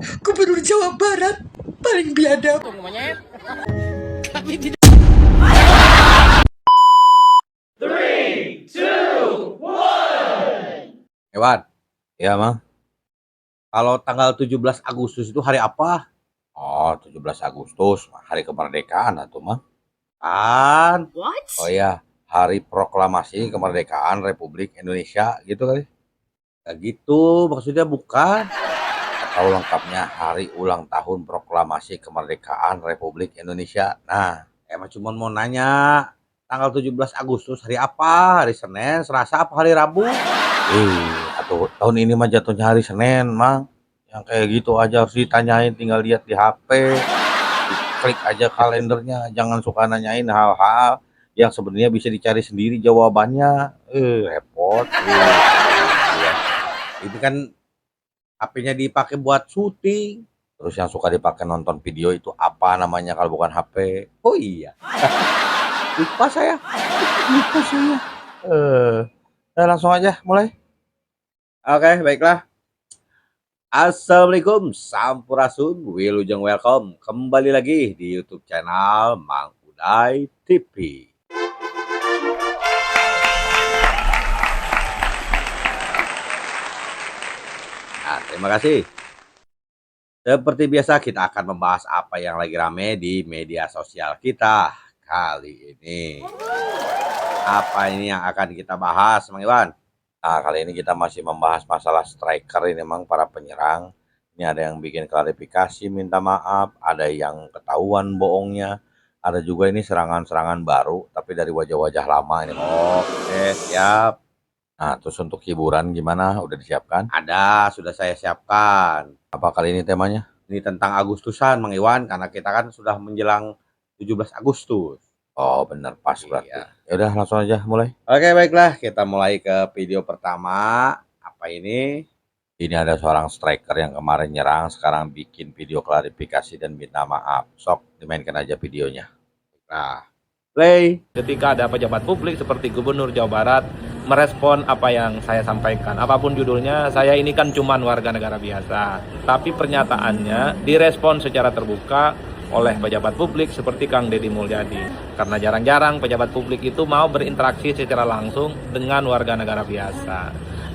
Gubernur Jawa Barat paling biadab. Hewan, ya Mang. Kalau tanggal 17 Agustus itu hari apa? Oh, 17 Agustus, hari kemerdekaan atau Mang. Kan? What? Oh ya, hari proklamasi kemerdekaan Republik Indonesia gitu kali. Gak gitu, maksudnya bukan. Atau lengkapnya hari ulang tahun proklamasi kemerdekaan Republik Indonesia. Nah, emang cuma mau nanya, tanggal 17 Agustus hari apa? Hari Senin, Selasa, apa hari Rabu? Atau tahun ini mah jatuhnya hari Senin, Mang. Yang kayak gitu aja harus ditanyain, tinggal lihat di HP. Diklik aja kalendernya, jangan suka nanyain hal-hal yang sebenarnya bisa dicari sendiri jawabannya. Repot. Ini kan HP-nya dipakai buat syuting. Terus yang suka dipakai nonton video itu apa namanya kalau bukan HP? Oh iya. Lupa saya. Lupa saya. Langsung aja mulai. Oke, baiklah. Assalamualaikum, sampurasun, wilujeng welcome. Kembali lagi di YouTube channel Mang Uday TV. Nah, terima kasih. Seperti biasa kita akan membahas apa yang lagi rame di media sosial kita kali ini. Apa ini yang akan kita bahas, Mang Iwan? Nah, kali ini kita masih membahas masalah striker ini, Mang, para penyerang. Ini ada yang bikin klarifikasi, minta maaf, ada yang ketahuan bohongnya, ada juga ini serangan-serangan baru, tapi dari wajah-wajah lama ini. Oke, siap. Nah, terus untuk hiburan gimana? Udah disiapkan? Ada, sudah saya siapkan. Apa kali ini temanya? Ini tentang Agustusan, Mang Iwan, karena kita kan sudah menjelang 17 Agustus. Oh, bener, pas berarti. Ya udah langsung aja mulai. Oke, baiklah, kita mulai ke video pertama. Apa ini? Ini ada seorang striker yang kemarin nyerang, sekarang bikin video klarifikasi dan minta maaf. Sok, dimainkan aja videonya. Nah, play. Ketika ada pejabat publik seperti Gubernur Jawa Barat merespon apa yang saya sampaikan, apapun judulnya, saya ini kan cuman warga negara biasa. Tapi pernyataannya direspon secara terbuka oleh pejabat publik seperti Kang Deddy Mulyadi. Karena jarang-jarang pejabat publik itu mau berinteraksi secara langsung dengan warga negara biasa.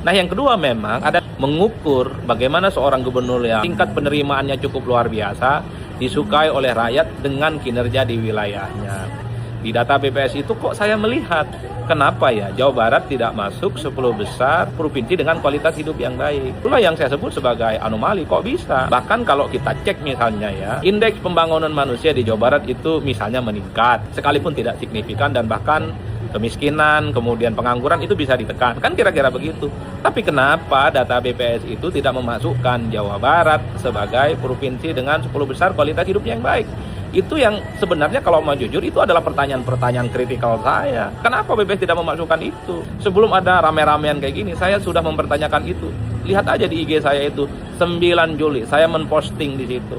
Nah, yang kedua memang ada mengukur bagaimana seorang gubernur yang tingkat penerimaannya cukup luar biasa disukai oleh rakyat dengan kinerja di wilayahnya. Di data BPS itu kok saya melihat kenapa ya Jawa Barat tidak masuk 10 besar provinsi dengan kualitas hidup yang baik. Itulah yang saya sebut sebagai anomali, kok bisa. Bahkan kalau kita cek misalnya ya, indeks pembangunan manusia di Jawa Barat itu misalnya meningkat, sekalipun tidak signifikan, dan bahkan kemiskinan, kemudian pengangguran itu bisa ditekan. Kan kira-kira begitu. Tapi kenapa data BPS itu tidak memasukkan Jawa Barat sebagai provinsi dengan 10 besar kualitas hidup yang baik? Itu yang sebenarnya kalau mau jujur itu adalah pertanyaan-pertanyaan kritikal saya. Kenapa BPS tidak memasukkan itu? Sebelum ada rame-ramean kayak gini, saya sudah mempertanyakan itu. Lihat aja di IG saya itu, 9 Juli saya memposting di situ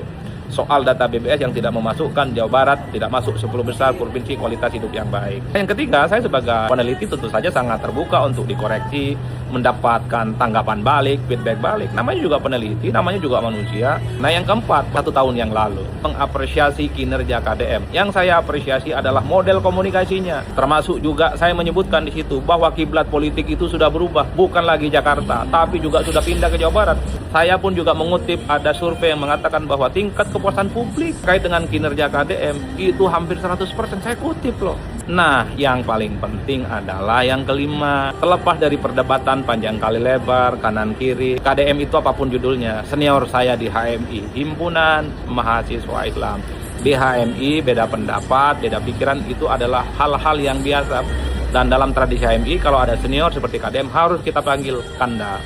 soal data BPS yang tidak memasukkan Jawa Barat tidak masuk 10 besar provinsi kualitas hidup yang baik. Yang ketiga, saya sebagai peneliti tentu saja sangat terbuka untuk dikoreksi, mendapatkan tanggapan balik, feedback balik. Namanya juga peneliti, namanya juga manusia. Nah, yang keempat, 1 tahun yang lalu mengapresiasi kinerja KDM. Yang saya apresiasi adalah model komunikasinya. Termasuk juga saya menyebutkan di situ bahwa kiblat politik itu sudah berubah, bukan lagi Jakarta, tapi juga sudah pindah ke Jawa Barat. Saya pun juga mengutip ada survei yang mengatakan bahwa tingkat kepuasan publik terkait dengan kinerja KDM itu hampir 100%, saya kutip loh. Nah, yang paling penting adalah yang kelima, terlepas dari perdebatan panjang kali lebar, kanan kiri, KDM itu apapun judulnya, senior saya di HMI, Himpunan Mahasiswa Islam. Di HMI beda pendapat, beda pikiran itu adalah hal-hal yang biasa. Dan dalam tradisi HMI kalau ada senior seperti KDM harus kita panggil Kanda.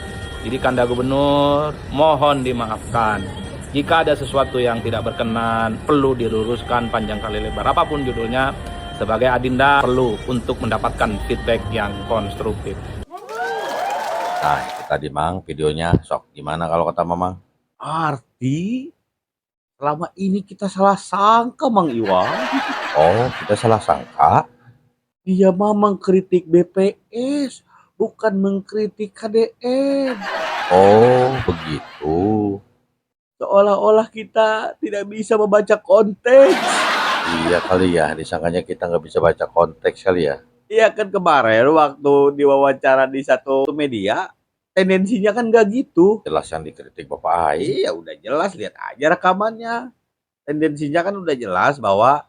Jadi Kanda Gubernur, mohon dimaafkan. Jika ada sesuatu yang tidak berkenan, perlu diluruskan panjang kali lebar. Apapun judulnya, sebagai adinda perlu untuk mendapatkan feedback yang konstruktif. Nah, itu tadi Mang videonya. Sok, gimana kalau kata Mamang? Arti selama ini kita salah sangka, Mang Iwan. Oh, kita salah sangka? Dia Mamang kritik BPS, bukan mengkritik KDM. Oh, begitu. Seolah-olah kita tidak bisa membaca konteks. Iya kali ya, disangkanya kita nggak bisa baca konteks kali ya. Iya kan kemarin waktu diwawancara di satu media, tendensinya kan nggak gitu. Jelas yang dikritik Bapak Aing. Iya udah jelas, lihat aja rekamannya. Tendensinya kan udah jelas bahwa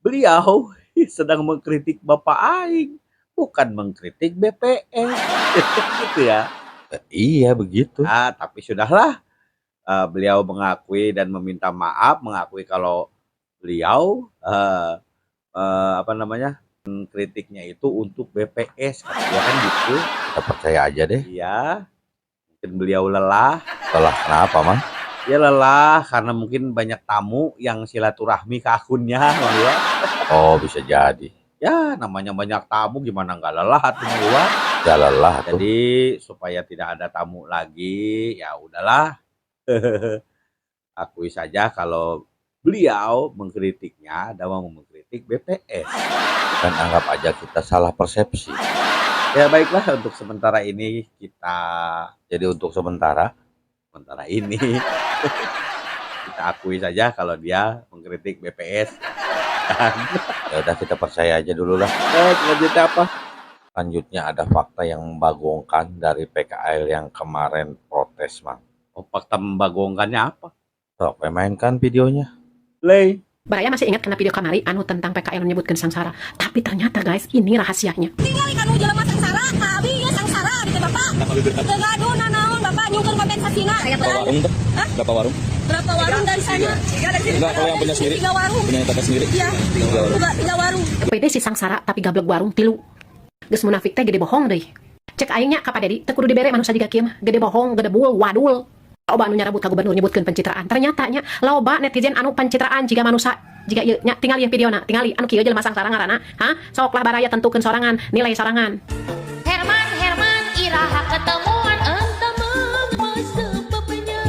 beliau sedang mengkritik Bapak Aing, bukan mengkritik BPS. Gitu ya. Iya begitu. Tapi sudahlah. Beliau mengakui dan meminta maaf, mengakui kalau beliau kritiknya itu untuk BPS, katanya kan gitu. Kita percaya aja deh. Iya, mungkin beliau lelah. Lelah kenapa, Mang? Ya lelah karena mungkin banyak tamu yang silaturahmi ke akunnya, Bang ya. Oh bisa jadi. Ya namanya banyak tamu gimana nggak lelah tuh Bang ya. Ya lelah tuh. Jadi supaya tidak ada tamu lagi, ya udahlah. Akui saja kalau beliau mengkritiknya dan mau mengkritik BPS. Dan anggap aja kita salah persepsi. Ya baiklah, untuk sementara ini kita Jadi untuk sementara ini kita akui saja kalau dia mengkritik BPS. ya udah kita percaya aja dulu lah. Selanjutnya apa? Lanjutnya ada fakta yang membagongkan dari PKL yang kemarin protes, Mang. Oh, fakta membagongkannya apa? Sok, mainkan videonya. Play. Baraya masih ingat karena video kamari anu tentang PKL menyebutkan sangsara. Tapi ternyata guys, ini rahasianya. Tinggali kanu jelema sangsara, abi ya sangsara gitu Bapak. Teu gaduh nanaon Bapak nyungkeun kompensasina. Berapa warung tuh? Hah? Berapa warung? Berapa warung dari sana? Enggak, kalau yang punya sendiri. 3 warung. Punya yang sendiri. Iya. Juga 3 warung. Pede si sangsara tapi gablek warung tilu. Geus munafik teh gede bohong deui. Cek aingnya ka Padedi teu kudu dibere manusia jiga kieu mah. Gede bohong, gede bul, wadul. Loba anu nyarabut ka gubernur nyebutkeun pencitraan. Ternyata nya loba netizen anu pencitraan jiga manusia. Jika ieu nya tinggal ieu videona, tinggali anu kieu jelema sangsara ngaranna, soklah baraya tentukeun sorangan, nilai sorangan. Herman iraha ketemuan entemeung masa pepenya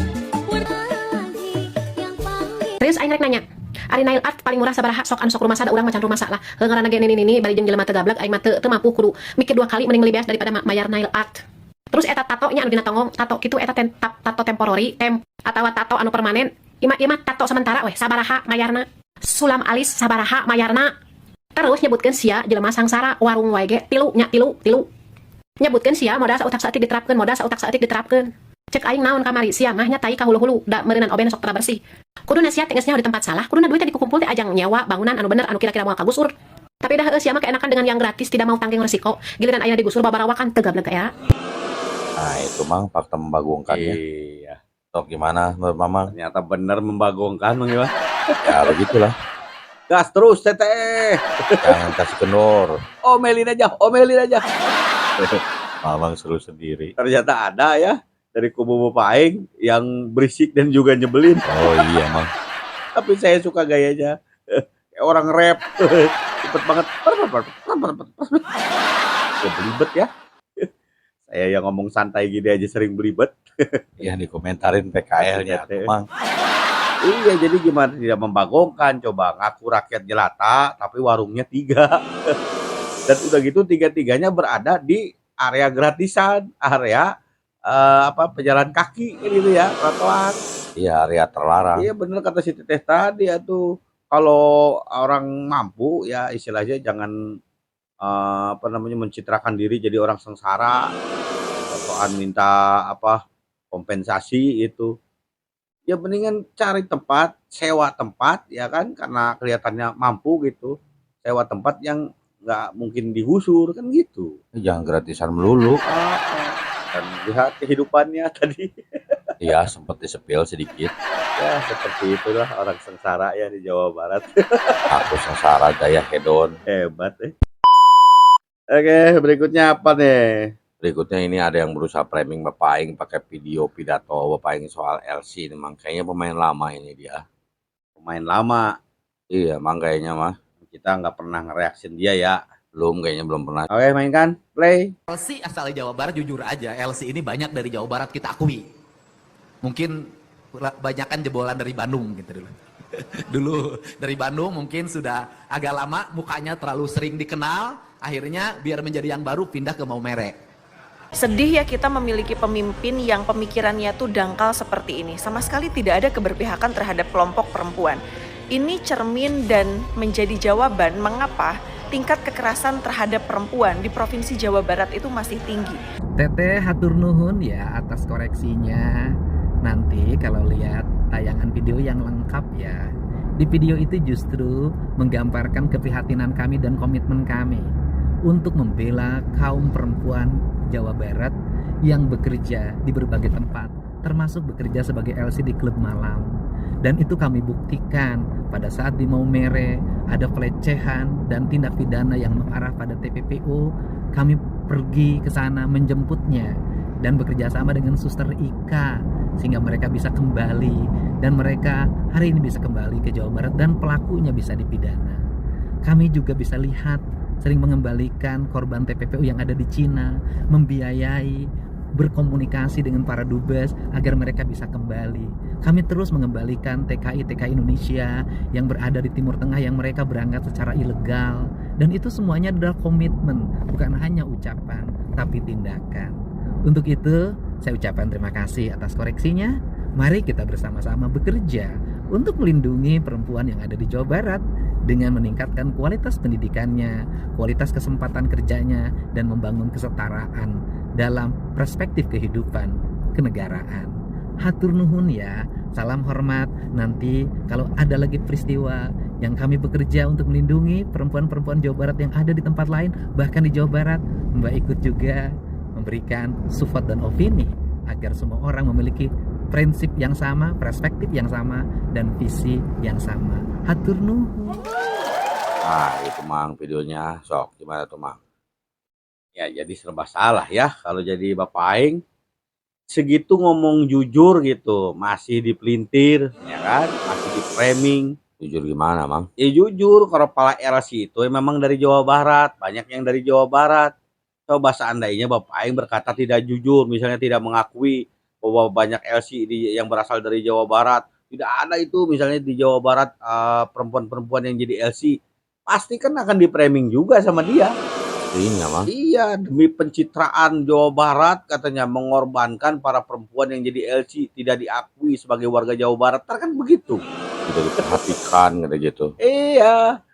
lagi yang panggil. Terus aing rek nanya, ari nail art paling murah sabaraha? Sok anu sok rumah sada urang macan rumah lah. Ngaranna ge nini bari jeung jelema teu gablek aing mah teu mampu kudu mikir 2 kali mending lebih beas daripada bayar nail art. Terus eta tato nya anu dina tongong, tato kitu eta tato temporary, atawa tato anu permanen. Ima tato sementara weh sabaraha mayarna? Sulam alis sabaraha mayarna? Terus nyebutkeun sia jelema sangsara warung wae ge tilu. Nyebutkeun sia modal sautak saeutik diterapkeun. Cek aing naon kamari sia mah nya tai ka hulu-hulu da meureunan oben sok tara bersih. Kuduna sia teh geus nyaho di tempat salah, kuduna duit teh dikumpul teh ajang nyewa bangunan anu bener anu kira-kira moal kagusur. Tapi dah sia mah keenakan dengan yang gratis tidak mau tanggung resiko. Giliran aya digusur babarawakan teu gablek ya. Nah itu Mang fakta membagongkannya. Iya. Sok gimana menurut Mamang? Ternyata benar membagongkan Bang ya. Ya begitulah. Gas terus teteh. Jangan kasih kendor. Omelin aja. Mamang seru sendiri. Ternyata ada ya dari kubu Bapak Aing yang berisik dan juga nyebelin. Oh iya Mang. Tapi saya suka gayanya. Kayak orang rap. Cepet banget. Ya belibet ya. Saya yang ngomong santai gini aja sering belibet. Yang dikomentarin PKL-nya tuh Mang. Iya, jadi gimana tidak membagongkan? Coba ngaku rakyat jelata tapi warungnya 3. Dan udah gitu 3-3-nya berada di area gratisan, area pejalan kaki gitu ya, trotoar. Iya area terlarang. Iya bener kata si Teteh tadi ya tuh. Kalau orang mampu ya istilahnya jangan mencitrakan diri jadi orang sengsara. Soal minta kompensasi itu. Ya mendingan cari tempat, sewa tempat ya kan karena kelihatannya mampu gitu. Sewa tempat yang nggak mungkin digusur kan gitu. Jangan gratisan melulu. Dan lihat kehidupannya tadi. Iya sempat disepil sedikit. Ya seperti itulah orang sengsara ya di Jawa Barat. Aku sengsara gaya hedon. Hebat Oke, berikutnya apa nih? Berikutnya ini ada yang berusaha framing Bapak Aing pakai video pidato Bapak Aing soal LC ini Mang. Kayaknya pemain lama ini dia. Pemain lama. Iya Mang kayaknya mah. Kita nggak pernah ngereaksin dia ya. Kayaknya belum pernah. Oke, mainkan. Play. LC asal Jawa Barat, jujur aja LC ini banyak dari Jawa Barat, kita akui. Mungkin banyakan jebolan dari Bandung gitu dulu. Dulu dari Bandung mungkin sudah agak lama, mukanya terlalu sering dikenal, akhirnya biar menjadi yang baru pindah ke Maumere. Sedih ya kita memiliki pemimpin yang pemikirannya tuh dangkal seperti ini. Sama sekali tidak ada keberpihakan terhadap kelompok perempuan. Ini cermin dan menjadi jawaban mengapa tingkat kekerasan terhadap perempuan di Provinsi Jawa Barat itu masih tinggi. Teteh hatur nuhun ya atas koreksinya. Nanti kalau lihat tayangan video yang lengkap ya, di video itu justru menggambarkan keprihatinan kami dan komitmen kami untuk membela kaum perempuan Jawa Barat yang bekerja di berbagai tempat, termasuk bekerja sebagai LC di klub malam. Dan itu kami buktikan pada saat di Maumere ada pelecehan dan tindak pidana yang mengarah pada TPPO. Kami pergi ke sana menjemputnya dan bekerja sama dengan Suster Ika sehingga mereka bisa kembali, dan mereka hari ini bisa kembali ke Jawa Barat dan pelakunya bisa dipidana. Kami juga bisa lihat sering mengembalikan korban TPPO yang ada di Cina, membiayai, berkomunikasi dengan para dubes agar mereka bisa kembali. Kami terus mengembalikan TKI Indonesia yang berada di Timur Tengah yang mereka berangkat secara ilegal. Dan itu semuanya adalah komitmen, bukan hanya ucapan, tapi tindakan. Untuk itu, saya ucapkan terima kasih atas koreksinya. Mari kita bersama-sama bekerja untuk melindungi perempuan yang ada di Jawa Barat dengan meningkatkan kualitas pendidikannya, kualitas kesempatan kerjanya, dan membangun kesetaraan dalam perspektif kehidupan kenegaraan. Hatur nuhun ya, salam hormat. Nanti kalau ada lagi peristiwa yang kami bekerja untuk melindungi perempuan-perempuan Jawa Barat yang ada di tempat lain, bahkan di Jawa Barat, Mbak ikut juga memberikan support dan opini agar semua orang memiliki prinsip yang sama, perspektif yang sama, dan visi yang sama. Hatur nuhun. Nah itu Mang videonya, sok gimana tuh Mang? Ya jadi serba salah ya kalau jadi Bapak Aing. Segitu ngomong jujur gitu, masih dipelintir, ya kan? Masih di framing. Jujur gimana Mang? Ya jujur, kalau kepala LC itu memang dari Jawa Barat, banyak yang dari Jawa Barat. Coba seandainya Bapak Aing berkata tidak jujur, misalnya tidak mengakui bahwa banyak LC yang berasal dari Jawa Barat, tidak ada itu misalnya di Jawa Barat perempuan-perempuan yang jadi LC, pasti kan akan di framing juga sama dia. Iya Mang. Iya, demi pencitraan Jawa Barat katanya mengorbankan para perempuan yang jadi LC, tidak diakui sebagai warga Jawa Barat, kan begitu. Tidak diperhatikan gitu. Iya,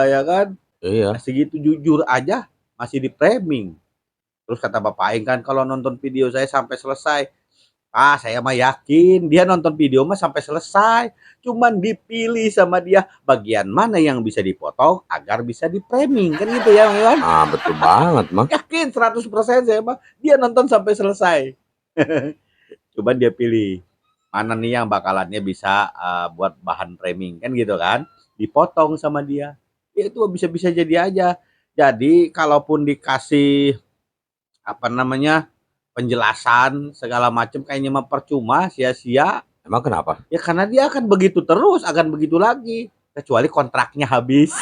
ya kan. Iya. Segitu jujur aja masih di framing. Terus kata Bapak Aing kan kalau nonton video saya sampai selesai. Saya mah yakin dia nonton video mah sampai selesai. Cuman dipilih sama dia bagian mana yang bisa dipotong agar bisa di framing. Kan gitu ya Bang Iwan? Betul banget Mang. Yakin 100% saya mah dia nonton sampai selesai. Cuman dia pilih mana nih yang bakalannya bisa buat bahan framing. Kan gitu kan. Dipotong sama dia. Ya itu bisa-bisa jadi aja. Jadi kalaupun dikasih penjelasan segala macam kayaknya mah percuma, sia-sia. Emang kenapa? Ya karena dia akan begitu terus, akan begitu lagi. Kecuali kontraknya habis.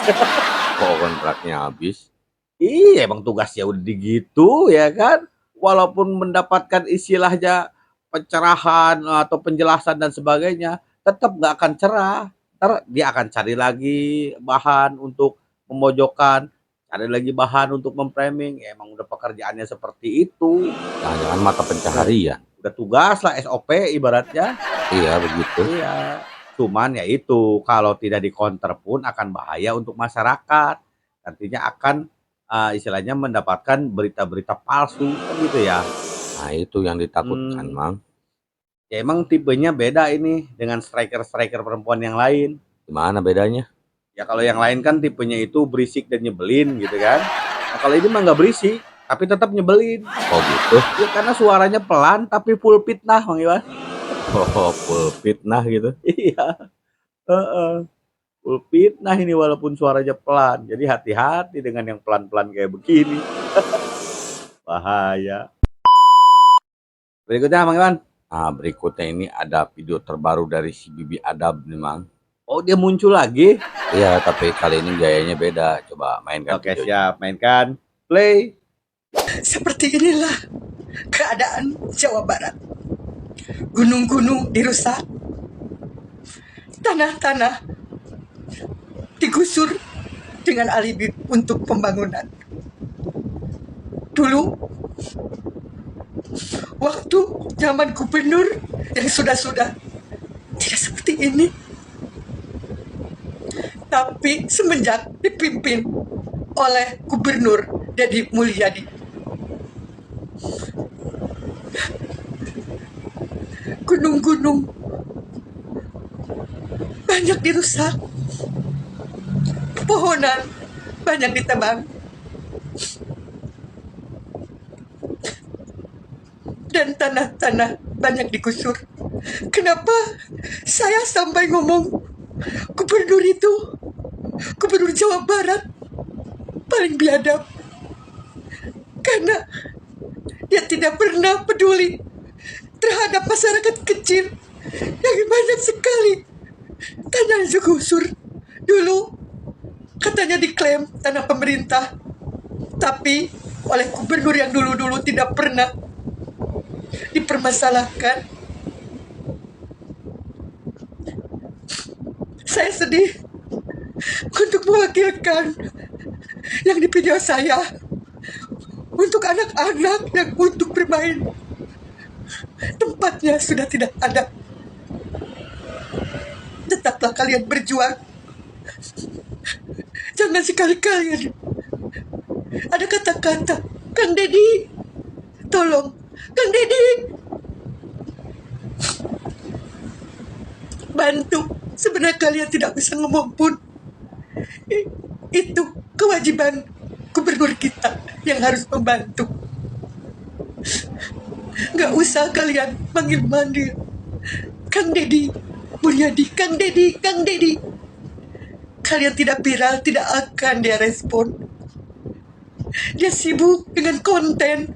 Kok kontraknya habis? Iya emang tugasnya udah gitu ya kan. Walaupun mendapatkan istilahnya pencerahan atau penjelasan dan sebagainya, tetap nggak akan cerah. Ntar dia akan cari lagi bahan untuk memojokkan. Ada lagi bahan untuk memframing, ya emang udah pekerjaannya seperti itu. Jangan-jangan mata pencaharian. Udah tugas lah SOP ibaratnya. Iya begitu. Iya. Cuman ya itu kalau tidak dikonter pun akan bahaya untuk masyarakat. Nantinya akan istilahnya mendapatkan berita-berita palsu kan gitu ya. Nah itu yang ditakutkan Mang. Ya emang tipenya beda ini dengan striker-striker perempuan yang lain. Gimana bedanya? Ya kalau yang lain kan tipenya itu berisik dan nyebelin gitu kan. Nah, kalau ini mah nggak berisik tapi tetap nyebelin. Oh gitu? Ya karena suaranya pelan tapi full fitnah Bang Iwan. Oh full fitnah gitu? Iya. Full fitnah ini walaupun suaranya pelan. Jadi hati-hati dengan yang pelan-pelan kayak begini. Bahaya. Berikutnya Bang Iwan. Nah berikutnya ini ada video terbaru dari si Bibi Adab nih Mang. Oh dia muncul lagi? Iya tapi kali ini gayanya beda. Coba mainkan. Oke siap, mainkan. Play. Seperti inilah keadaan Jawa Barat. Gunung-gunung dirusak. Tanah-tanah digusur dengan alibi untuk pembangunan. Dulu waktu zaman gubernur yang sudah-sudah tidak seperti ini. Tapi semenjak dipimpin oleh Gubernur Deddy Mulyadi, gunung-gunung banyak dirusak, pepohonan banyak ditebang, dan tanah-tanah banyak digusur. Kenapa saya sampai ngomong gubernur itu, gubernur Jawa Barat paling biadab? Karena dia tidak pernah peduli terhadap masyarakat kecil yang banyak sekali tanah yang digusur. Dulu katanya diklaim tanah pemerintah, tapi oleh gubernur yang dulu-dulu tidak pernah dipermasalahkan. Saya sedih untuk mewakilkan yang di video saya untuk anak-anak yang untuk bermain. Tempatnya sudah tidak ada. Tetaplah kalian berjuang. Jangan sekali-kali ada kata-kata, Kang Deddy, tolong, Kang Deddy, bantu. Sebenarnya kalian tidak bisa ngomong pun. Itu kewajiban gubernur kita yang harus membantu. Gak usah kalian manggil-manggil Kang Deddy Mulyadi, Kang Deddy, Kang Deddy. Kalian tidak viral, tidak akan dia respon. Dia sibuk dengan konten.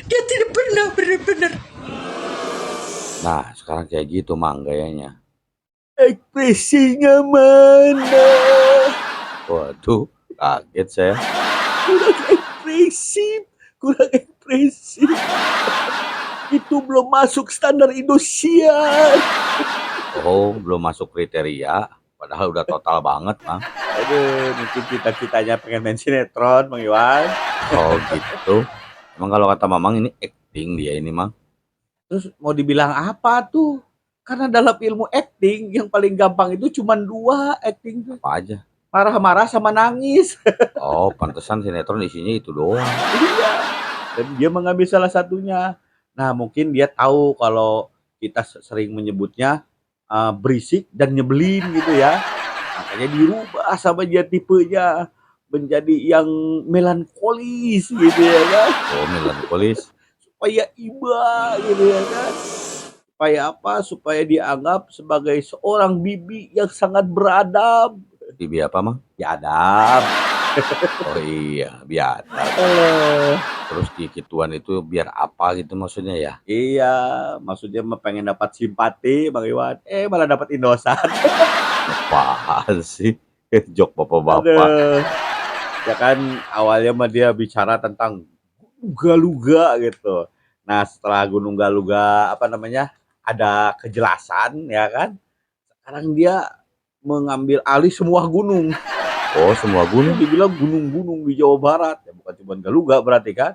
Dia tidak pernah benar-benar. Nah, sekarang kayak gitu Mang gayanya. Ekspresinya mana? Waduh, kaget saya. Kurang ekspresif. Itu belum masuk standar Indosiar. Oh, belum masuk kriteria. Padahal udah total banget, Mang. Aduh, mungkin cita-citanya pengen main sinetron, Bang Iwan. Oh gitu. Emang kalau kata Mamang ini acting dia ini, Mang. Terus mau dibilang apa tuh? Karena dalam ilmu acting yang paling gampang itu cuma 2 acting tuh. Apa aja? Marah-marah sama nangis. Oh, pantesan sinetron isinya itu doang. Iya. Dan dia mengambil salah satunya. Nah, mungkin dia tahu kalau kita sering menyebutnya berisik dan nyebelin gitu ya. Makanya dirubah sama dia tipenya menjadi yang melankolis gitu ya kan. Oh, melankolis. Supaya iba gitu ya kan. Supaya apa? Supaya dianggap sebagai seorang bibi yang sangat beradab. Bibi apa, Mang? Biadab. Oh iya, biar. Terus di kituan itu biar apa gitu maksudnya ya? Iya, maksudnya mah pengen dapat simpati Bang Iwan. Malah dapat Indosat. Apaan sih? Jok bapak-bapak. Aduh. Ya kan awalnya mah dia bicara tentang Galuga gitu. Nah, setelah Gunung Galuga apa namanya? Ada kejelasan ya kan. Sekarang dia mengambil alih semua gunung. Oh, semua gunung. Dibilang gunung-gunung di Jawa Barat. Ya bukan cuma Galuga berarti kan.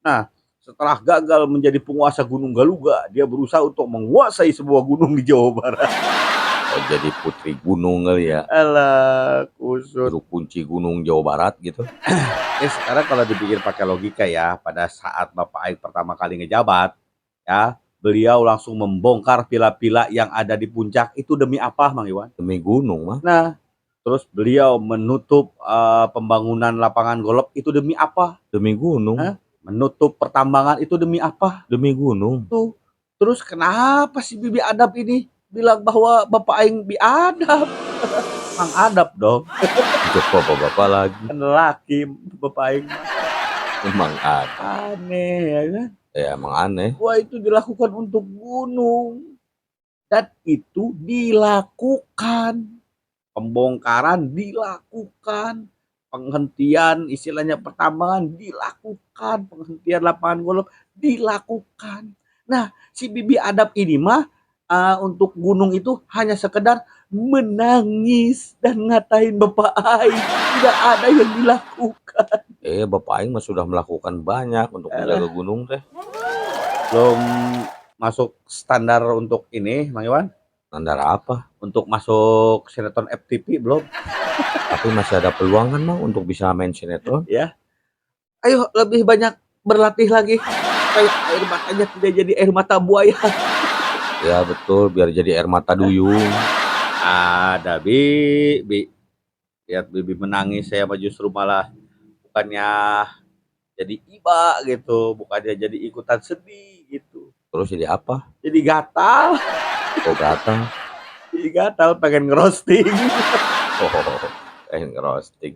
Nah, setelah gagal menjadi penguasa Gunung Galuga, dia berusaha untuk menguasai semua gunung di Jawa Barat. Oh, jadi putri gunung kali ya. Alah, kusut. Juru kunci gunung Jawa Barat gitu. Sekarang kalau dipikir pakai logika ya, pada saat Bapak Aik pertama kali ngejabat, ya, beliau langsung membongkar pila-pila yang ada di puncak. Itu demi apa, Mang Iwan? Demi gunung mah. Nah, terus beliau menutup pembangunan lapangan golf itu demi apa? Demi gunung. Hah? Menutup pertambangan itu demi apa? Demi gunung. Tuh. Terus kenapa si Bibi Adab ini bilang bahwa Bapak Aing biadab? Mang Adab dong. Jok bapak-bapak lagi. Kan laki Bapak Aing. Emang ada. Aneh ya kan? Ya emang aneh. Wah, itu dilakukan untuk gunung. Dan itu dilakukan. Pembongkaran dilakukan. Penghentian istilahnya pertambangan dilakukan. Penghentian lapangan golf dilakukan. Nah, si Bibi Adab ini mah untuk gunung itu hanya sekedar menangis dan ngatain Bapak Aing. Tidak ada yang dilakukan. Bapak Aing mah sudah melakukan banyak untuk menjaga gunung teh. Belum masuk standar untuk ini, Mang Iwan. Standar apa? Untuk masuk sinetron FTV belum. Tapi masih ada peluang kan Mang untuk bisa main sinetron? Ya. Ayo lebih banyak berlatih lagi. Kayak air matanya tidak jadi air mata buaya. Ya betul, biar jadi air mata duyung. Ada Bi. Lihat Bibi menangis, saya mah justru malah bukannya jadi iba gitu, bukannya jadi ikutan sedih gitu. Terus jadi apa? Jadi gatal. Oh gatal. Jadi gatal pengen ngerosting. Pengen ngerosting.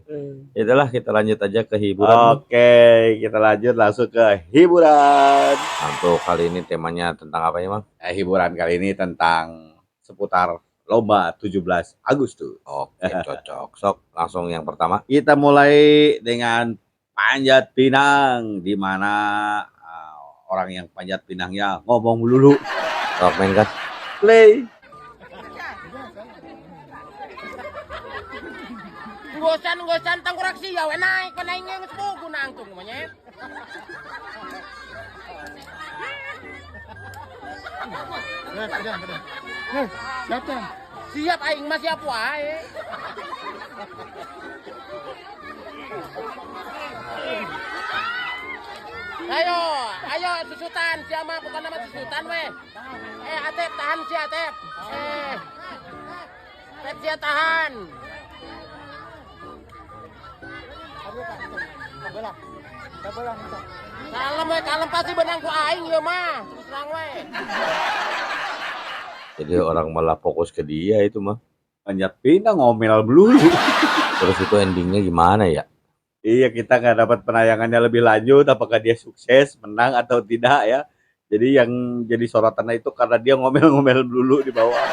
Itulah kita lanjut aja ke hiburan. Oke, kita lanjut langsung ke hiburan. Untuk kali ini temanya tentang apa ya Mang? Hiburan kali ini tentang seputar lomba 17 Agustus. Oke, cocok. Sok, langsung yang pertama. Kita mulai dengan panjat pinang, di mana orang yang panjat pinangnya ngomong dulu. Sok main kan? Play. Gosan tangkurak siya, naik naik ngespo gunang tung monyet. Siap aing mah siap wae. Ayo susutan, siapa bukan nama susutan weh. Atep tahan si Atep. Atep sia tahan. Kalem pasti benang ku aing ya mah. Serang we. Jadi orang malah fokus ke dia itu mah. Panjat pinang ngomel dulu. Terus itu endingnya gimana ya? Iya, kita nggak dapat penayangannya lebih lanjut apakah dia sukses, menang atau tidak ya. Jadi yang jadi sorotannya itu karena dia ngomel-ngomel dulu di bawah.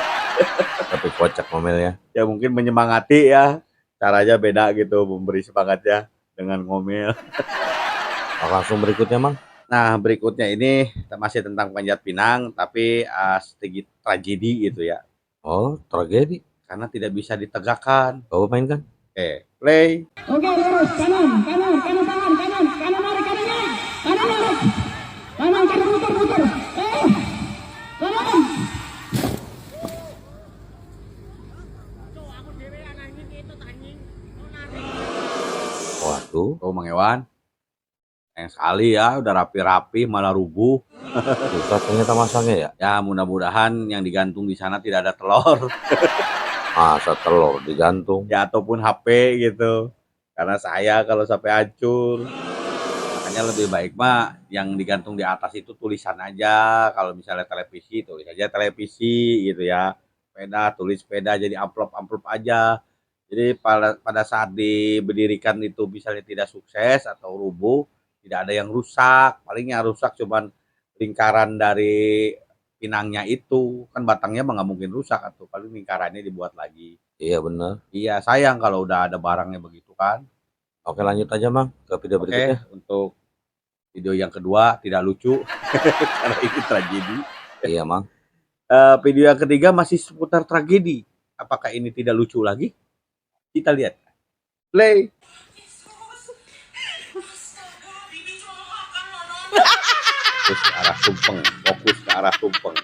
Tapi kocak ngomelnya. Ya mungkin menyemangati ya. Caranya beda gitu, memberi semangatnya dengan ngomel. Langsung berikutnya Mang. Nah, berikutnya ini masih tentang panjat pinang, tapi sedikit tragedi gitu ya. Oh, tragedi? Karena tidak bisa ditegakkan. Kau main kan? Oke, play. Oke, lurus kanan tangan, kanan lari, kanan lurus. Kanan muter. Kanan. Waduh, Oh, Mang Ewan. Sayang sekali ya, udah rapi-rapi malah rubuh. susah ternyata masangnya ya. Ya, mudah-mudahan yang digantung di sana tidak ada telur. Masa telur digantung. Ya, ataupun HP gitu. Karena saya kalau sampai hancur. Makanya lebih baik mah yang digantung di atas itu tulisan aja. Kalau misalnya televisi, tulis aja televisi gitu ya. Sepeda, tulis sepeda, jadi amplop-amplop aja. Jadi pada saat diberdirikan itu misalnya tidak sukses atau rubuh, tidak ada yang rusak. Paling yang rusak cuman lingkaran dari pinangnya itu. Kan batangnya mah nggak mungkin rusak atau paling lingkarannya dibuat lagi. Iya bener. Iya, sayang kalau udah ada barangnya begitu kan. Oke lanjut aja Mang ke video Oke, berikutnya. untuk video yang kedua tidak lucu karena ini tragedi. Iya Mang. Video yang ketiga masih seputar tragedi. Apakah ini tidak lucu lagi? Kita lihat. Play. Fokus ke arah tumpeng. Fokus ke arah tumpeng.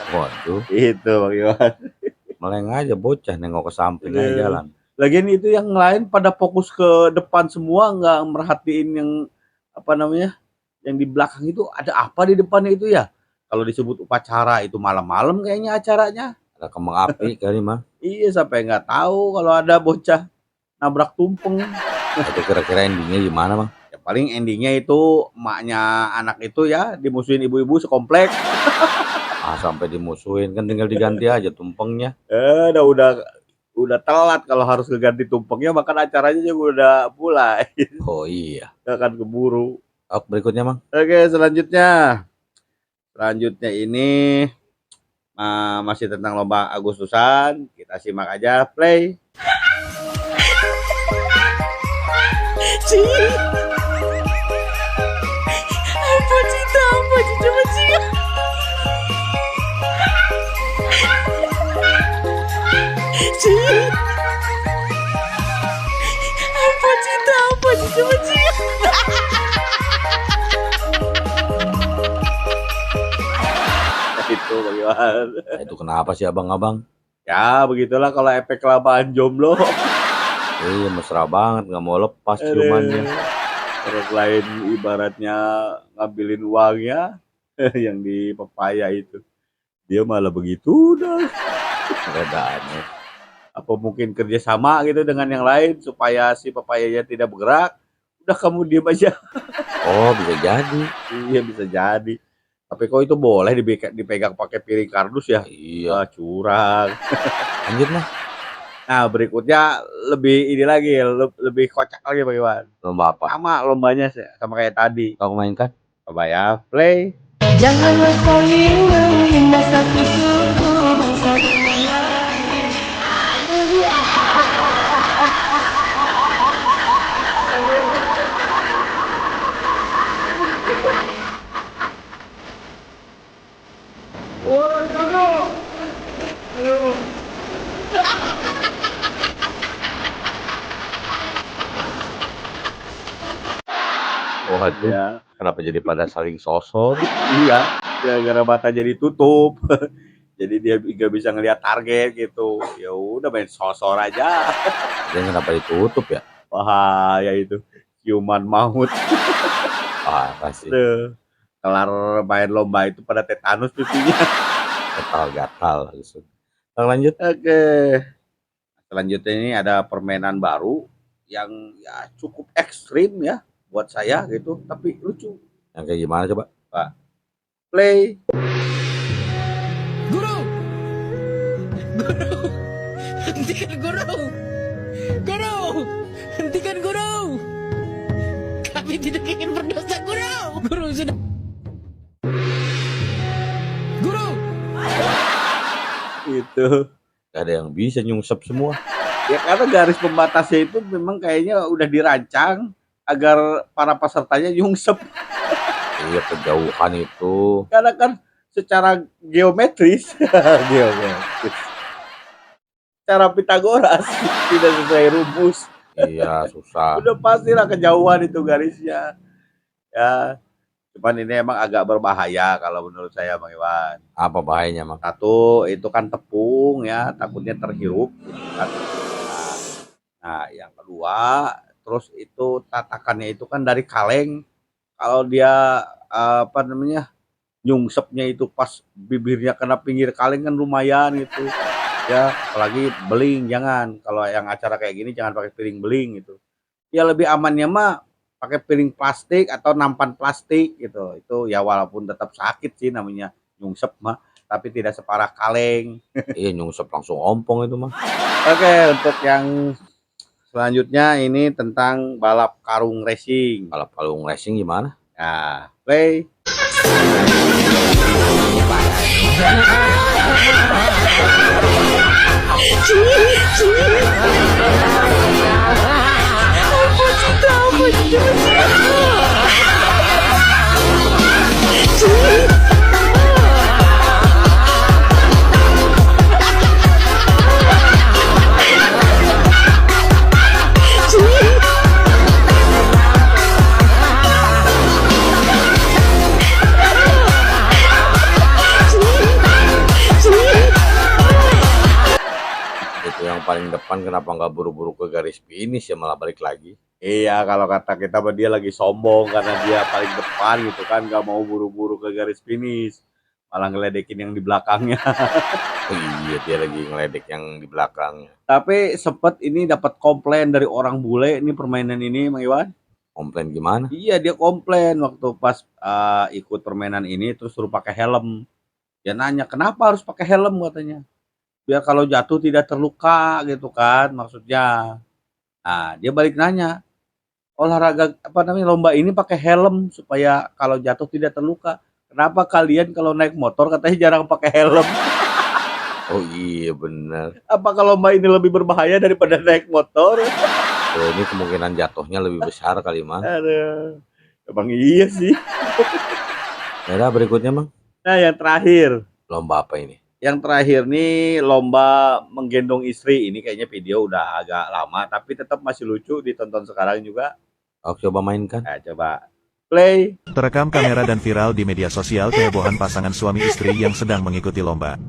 Waduh, Itu Bang Iwan. meleng aja bocah nengok ke samping aja jalan. Lagian itu yang lain pada fokus ke depan semua, nggak merhatiin yang apa namanya, yang di belakang itu ada apa di depannya itu ya. Kalau disebut upacara itu malam-malam kayaknya acaranya. Ada kembang api kali mah. Iya, sampai nggak tahu kalau ada bocah nabrak tumpeng. Itu kira-kira endingnya gimana Mang? Ya paling endingnya itu emaknya anak itu ya dimusuhin ibu-ibu sekomplek. Sampai dimusuhin kan tinggal diganti aja tumpengnya. Udah telat kalau harus ganti tumpengnya, bahkan acaranya juga udah mulai. Oh iya. Nggak akan keburu. Oke berikutnya Mang. Oke, selanjutnya ini masih tentang lomba Agustusan. Kita simak aja, play. Nah, itu kenapa sih abang-abang? Ya begitulah kalau efek kelamaan jomblo. Iya mesra banget, nggak mau lepas Aduh. ciumannya. Orang lain ibaratnya ngambilin uangnya yang di pepaya itu. Dia malah begitu dah. Rada aneh. Apa mungkin kerjasama gitu dengan yang lain supaya si pepayanya tidak bergerak. Udah kamu diam aja. Oh bisa jadi. Iya bisa jadi. Tapi kok itu boleh dipegang pakai piring kardus ya? Iya. Curang. Lanjut mah. Nah berikutnya lebih ini lagi, lebih kocak lagi Pak Iwan. Lomba apa? Sama lombanya sama kayak tadi. Kau mainkan? Coba ya, play. Janganlah saling menghina satu suku bangsa dan lain. Waduh, Ya, kenapa jadi pada saling sosor? iya. Gara-gara matanya ditutup. Jadi dia nggak bisa ngelihat target gitu. Ya udah main sosor aja. Dia kenapa ditutup ya? Bahaya itu. Ciuman maut. Parah sih. Tuh. Kelar main lomba itu pada tetanus pipinya. Gatal-gatal langsung. Lanjut. Oke. Selanjutnya ini ada permainan baru yang ya cukup ekstrim ya buat saya gitu, tapi lucu. Yang kayak gimana coba? Pak, play. Guru! Guru! Hentikan guru! Guru! Hentikan guru! Kami tidak ingin berdosa guru! Guru sudah... Guru! Itu. Gak ada yang bisa nyungsep semua. Ya karena garis pembatasnya itu memang kayaknya udah dirancang agar para pesertanya nyungsep. Iya kejauhan itu. Karena kan secara geometris, geometris. Secara Pitagoras tidak sesuai rumus. Iya susah. Udah pastilah kejauhan itu garisnya. Ya, cuman ini emang agak berbahaya kalau menurut saya Bang Iwan. Apa bahayanya mak? Satu, itu kan tepung ya, takutnya terhirup gitu kan. Nah, yang kedua, terus itu tatakannya itu kan dari kaleng. Kalau dia apa namanya nyungsepnya itu pas bibirnya kena pinggir kaleng kan lumayan gitu. Ya, apalagi beling jangan. Kalau yang acara kayak gini jangan pakai piring beling gitu. Ya lebih amannya mah pakai piring plastik atau nampan plastik gitu. Itu ya walaupun tetap sakit sih namanya nyungsep mah, tapi tidak separah kaleng. Iya nyungsep langsung ompong itu mah. Oke, untuk yang selanjutnya ini tentang balap karung racing. Balap karung racing gimana? Nah, play. Itu yang paling depan kenapa nggak buru-buru ke garis finish ya malah balik lagi? Iya, kalau kata kita dia lagi sombong karena dia paling depan gitu kan, nggak mau buru-buru ke garis finish, malah ngeledekin yang di belakangnya. Oh iya dia lagi ngeledek yang di belakangnya. Tapi sempet ini dapat komplain dari orang bule ini permainan ini, Mang Iwan. Komplain gimana? Iya, dia komplain waktu pas ikut permainan ini terus suruh pakai helm. Dia nanya, "Kenapa harus pakai helm?" katanya. Biar kalau jatuh tidak terluka gitu kan maksudnya. Nah, dia balik nanya, olahraga apa namanya lomba ini pakai helm supaya kalau jatuh tidak terluka. Kenapa kalian kalau naik motor katanya jarang pakai helm? Oh iya bener. Apakah lomba ini lebih berbahaya daripada naik motor? Oh, ini kemungkinan jatuhnya lebih besar kali mang. Aduh, emang iya sih. Ya berikutnya mang. Nah yang terakhir, Lomba apa ini? yang terakhir nih lomba menggendong istri. Ini kayaknya video udah agak lama tapi tetap masih lucu ditonton sekarang juga. Aku coba mainkan. Nah, coba Play. Terekam kamera dan viral di media sosial kehebohan pasangan suami istri yang sedang mengikuti lomba.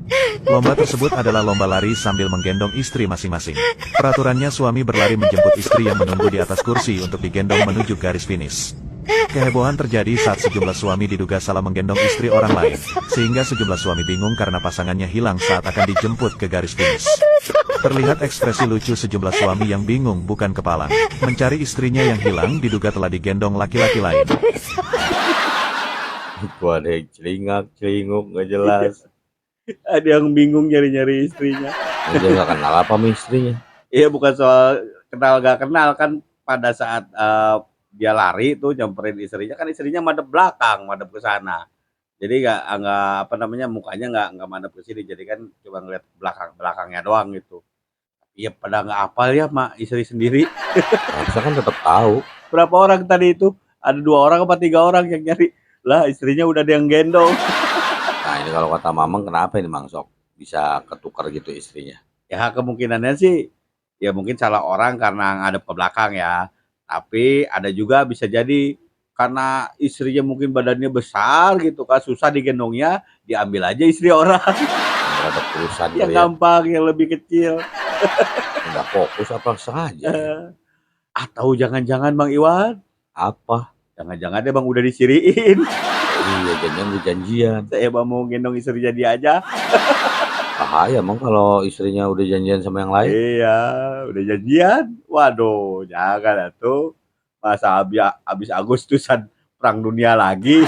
Lomba tersebut adalah lomba lari sambil menggendong istri masing-masing. Peraturannya suami berlari menjemput istri yang menunggu di atas kursi untuk digendong menuju garis finish. Kehebohan terjadi saat sejumlah suami diduga salah menggendong istri orang lain, sehingga sejumlah suami bingung karena pasangannya hilang saat akan dijemput ke garis finish. Terlihat ekspresi lucu sejumlah suami yang bingung bukan kepalang, mencari istrinya yang hilang diduga telah digendong laki-laki lain. Itu ada yang celingak-celinguk gak jelas. Ada yang bingung nyari-nyari istrinya. Dia nggak kenal apa sama istrinya. Iya, bukan soal kenal gak kenal, kan pada saat dia lari tuh nyamperin istrinya, kan istrinya madep belakang, madep ke sana. Jadi nggak apa namanya, mukanya nggak madep ke sini, jadi kan cuma ngeliat belakangnya doang gitu. Iya, pada nggak hafal ya mak istri sendiri. Harusnya kan tetap tahu. Berapa orang tadi itu? Ada 2 orang apa 3 orang yang nyari. Lah istrinya udah ada yang gendong. Nah ini kalau kata Mamang kenapa ini Mang Sok bisa ketukar gitu istrinya? Ya kemungkinannya sih ya mungkin salah orang karena ngadep ke belakang ya. Tapi ada juga bisa jadi karena istrinya mungkin badannya besar gitu kan, susah digendongnya, diambil aja istri orang. Nggak ada urusan Yang gitu ya. gampang, yang lebih kecil. Nggak fokus apa sengaja. Atau jangan-jangan Bang Iwan, Apa? jangan-jangan dia Bang udah disiriin. Iya janjian janjian. Saya Bang mau gendong istrinya dia aja. Bahaya emang kalau istrinya udah janjian sama yang lain. Iya, udah janjian. Waduh, jangan atuh. Masa abis Agustusan perang dunia lagi.